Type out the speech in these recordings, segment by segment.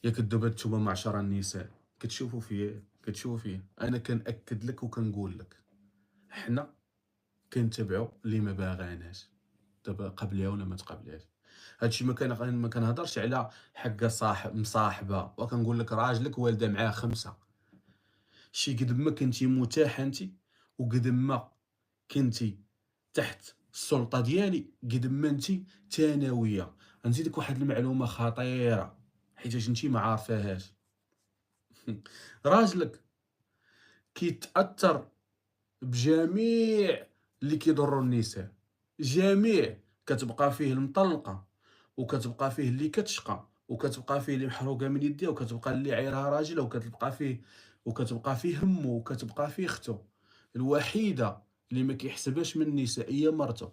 ياك دوبا نتوما معشر النساء كتشوفوا فيا انا كنأكد لك وكنقول لك حنا كنتبعوا اللي ما باغاناش دابا قبليها ولا ما تقبلهاش. هادشي ما كنهضرش على حقه مصاحبه وكنقول لك راجلك والده معاه خمسه. شي قد ما كنتي متاحه انت وقد ما كنتي تحت السلطه ديالي قد ما انت ثانويه. نزيدك واحد المعلومه خطيره حيتاش انت ما عارفاهاش. راجلك كيتاثر بجميع اللي كيضروا النساء، جميع. كتبقى فيه المطلقه وكتبقى فيه اللي كتشقى وكتبقى فيه اللي محروقه من يديها وكتبقى اللي عيرها راجلها وكتبقى فيه همه وكتبقى فيه اختو. الوحيده اللي ما كيحسبهاش من النساء هي مرته.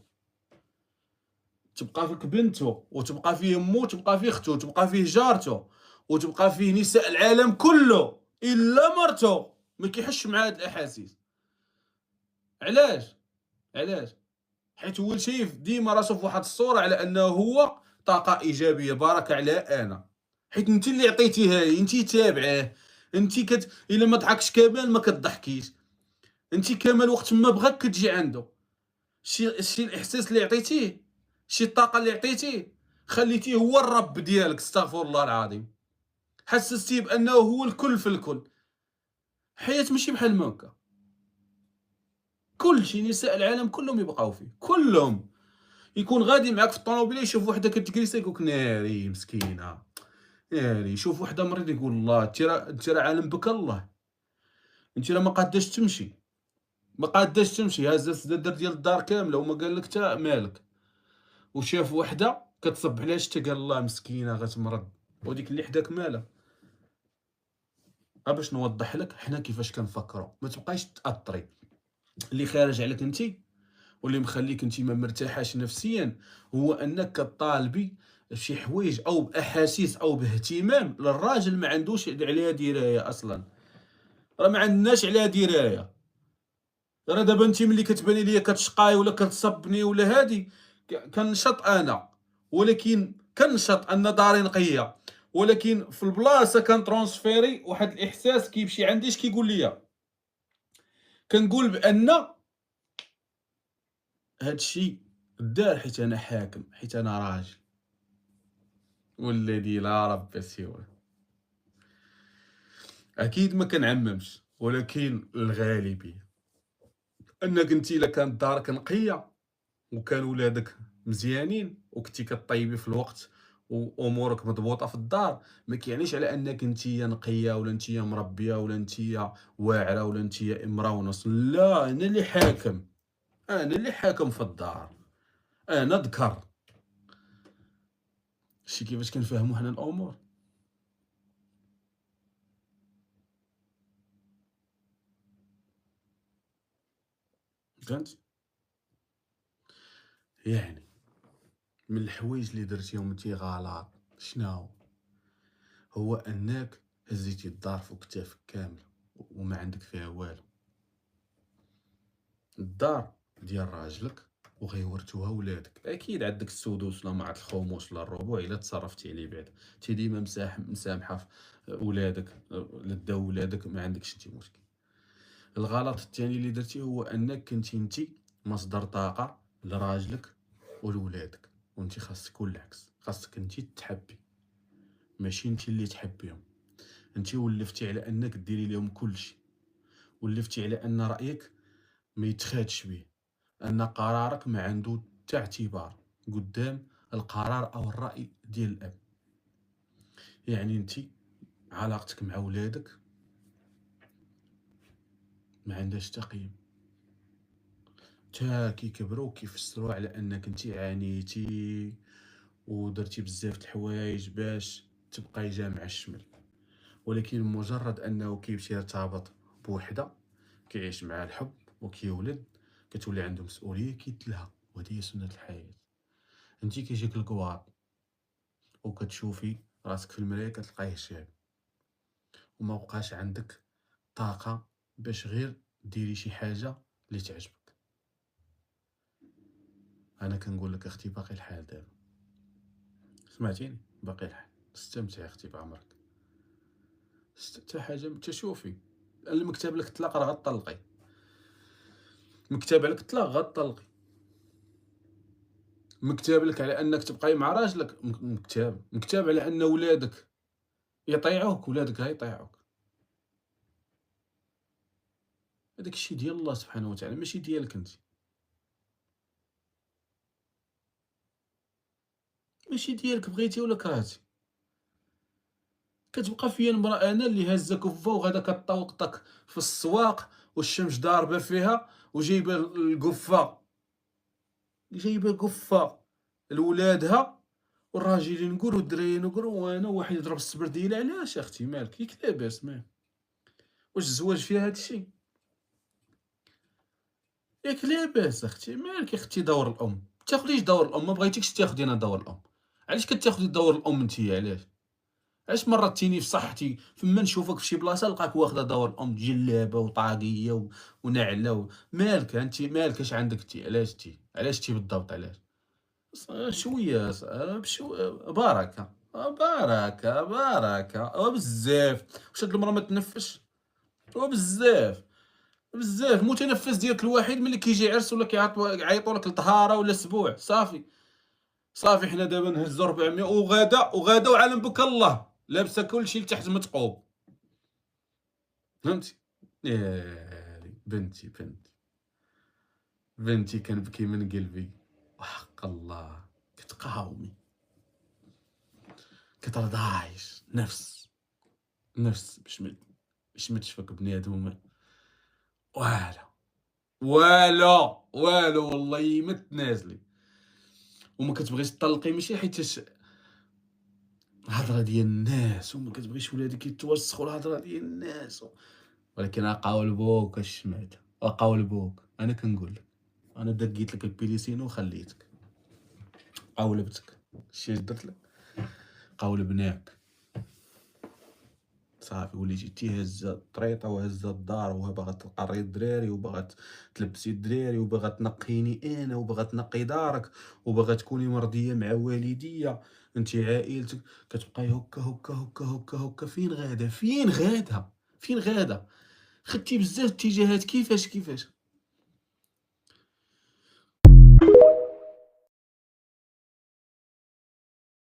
تبقى فيك بنته وتبقى فيه امه وتبقى فيه اختو وتبقى فيه جارته وتبقى فيه نساء العالم كله الا مرته. ما كيحش مع هاد الاحاسيس. علاش؟ علاش؟ حيت هو شايف ديما راسو في واحد الصورة على انه هو طاقة ايجابية بارك على انا. حيت انت اللي عطيتيها ليه، انت تابعه. انت الا ما ضحكش كمال ما كتضحكيش. انت كمال وقت ما بغاك كتجي عنده. شي الاحساس اللي عطيتيه، شي الطاقة اللي عطيتيه، خليتيه هو الرب ديالك. استغفر الله العظيم. حسستيه بانه هو الكل في الكل. حياة ماشي بحال ما هكا. كلشي نساء العالم كلهم يبقاو فيه كلهم. يكون غادي معاك في الطوموبيله يشوف وحده كتجلس يقول لك ناري مسكينه، ناري. يشوف وحده مريضه يقول الله انت راه عالم بك الله. انت راه ما قاداش تمشي، ما قاداش تمشي. هازه السدادر ديال الدار كامله وما قال لك حتى مالك. وشاف وحده كتصب عليها شتا قال الله مسكينه غتمرض. وديك اللي حداك مالها. باش نوضح لك حنا كيفاش كنفكروا. ما تبقايش تاثري. اللي خارج عليك انت واللي مخليك انت ما مرتاحاش نفسيا هو انك كطالبي بشي حوايج او باحاسيس او باهتمام للراجل ما عندوش عليها درايه اصلا. راه ما عندناش عليها درايه. راه دابا انت ملي كتباني ليا كتشقاي ولا كتصبني ولا هادي كنشط انا، ولكن كنشط ان داري نقيه. ولكن في البلاصه كنترونسفيري واحد الاحساس كيمشي عندي اش كيقول ليا. كنقول بان هادشي دار حيت انا حاكم، حيت انا راجل. والذي لا رب سواه. اكيد ما كنعممش ولكن الغالبيه انك انت الا كانت دارك نقيه وكان ولادك مزيانين وكنتي كطيبي في الوقت وامورك مضبوطه في الدار، ما كيعنيش على انك انت نقيه ولا انت مربيه ولا انت واعره ولا انت امراه ونص. لا، انا اللي حاكم. انا اللي حاكم في الدار. انا ذكر. شتي كيفاش كنفهموا حنا الامور. فهمت؟ يعني من الحوايج اللي درتيهم انت غلط شناهو؟ هو انك هزيتي الدار فوق كتافك كامله وما عندك فيها والو. الدار ديال راجلك وغيورثوها ولادك. اكيد عندك السدس ولا مع الخمس ولا الربع الا تصرفتي عليه بعدا. انت ديما مسامحه في ولادك. لدا ولادك ما عندكش انت مشكل. الغلط الثاني اللي درتي هو انك كنتي انت مصدر طاقه لراجلك ولولادك. وانت خاصك كل العكس. خاصك انت تحبي ماشي انت اللي تحبيهم. انت ولفتي على انك ديري لهم كلشي. ولفتي على ان رايك ما يتخادش به، ان قرارك ما عنده حتى اعتبار قدام القرار او الراي ديال الاب. يعني انت علاقتك مع ولادك ما عندهاش تقييم. تا كيكبروا كيفسروا على انك انت عانيتي ودرتي بزاف د الحوايج باش تبقاي جامع الشمل. ولكن مجرد انه كيمشي يرتبط بوحده كيعيش معها الحب وكيولد كتولي عنده مسؤوليه كيدلها. وهذه هي سنه الحياه. انت كيجيك الكواط وكتشوفي راسك في المرايه كتلقايه شاب وما بقاش عندك طاقه باش غير ديري شي حاجه اللي تعجبك. انا كنقول لك اختي باقي الحال دابا. سمعتيني؟ باقي الحال. استمتع اختي بعمرك. حتى حاجة أنت شوفي، اللي مكتاب لك الطلاق راه غطلقي، مكتاب عليك الطلاق غطلقي، مكتاب لك على أنك تبقاي مع راجلك مكتاب على أن ولادك يطيعوك، ولادك غيطيعوك. هذاك الشي ديال الله سبحانه وتعالى ماشي ديالك أنت، ماشي ديالك بغيتي ولا كرهتي. كتبقى فيا المرأة أنا اللي هازة كفة وغادا كطوقطك في السواق والشمس ضاربة فيها وجايبة القفة، جايبة قفة لولادها، والراجل ينقر والدراري ينقروا وأنا واحد يضرب السبرديلة. علاش أختي مالك؟ ياك لاباس مالك؟ واش الزواج فيه هاد الشي؟ ياك لاباس أختي مالك؟ يا أختي دور الأم، متاخديش دور الأم، ما بغيتيكش تاخدي أنا دور الأم. علاش كتاخدي دور الأم نتيا علاش؟ علاش مرضتيني في صحتي فما نشوفك في شي بلاصة نلقاك واخدة دور الأم، جلابة وطاقية ونعلة مالك أنت مالك؟ اش عندك انتي؟ علاش تي بالضبط علاش؟ شوية بركة، بركة وبزاف. واش هاد المرا ما تنفسش؟ وبزاف بزاف متنفس ديالك الوحيد ملي كيجي عرس ولا كيعيطوا لك لطهارة ولا سبوع صافي. صافي حنا دابا نهزو 400 وغدا وعالم بك الله لابسه كلشي لتحت متقوب، فهمتي؟ يا بنتي كنبكي من قلبي وحق الله. كتقاومي، كترضايش نفس باش ما تشفك بنادم والو والو والله ما تنازلي. وما كتبغيش تطلقي ماشي حيتاش الهضره ديال الناس وما كتبغيش ولادك يتوسخوا الهضره ديال الناس ولكن اقاول بوك اش سمعت، اقاول بوك انا كنقول لك، انا دقيت لك البيليسينو وخليتك. قاولبتك الشي اللي درت لك، قاول بناك صافي وليتي تيهزة الطريطة وهزة الدار وباغا تقري الدراري وباغا تلبسي الدراري وباغا تنقيني انا وباغا تنقي دارك وباغا تكوني مرضية مع والديا انت عائلتك. كتبقاي هكا. فين غادا خدتي بزاف اتجاهات كيفاش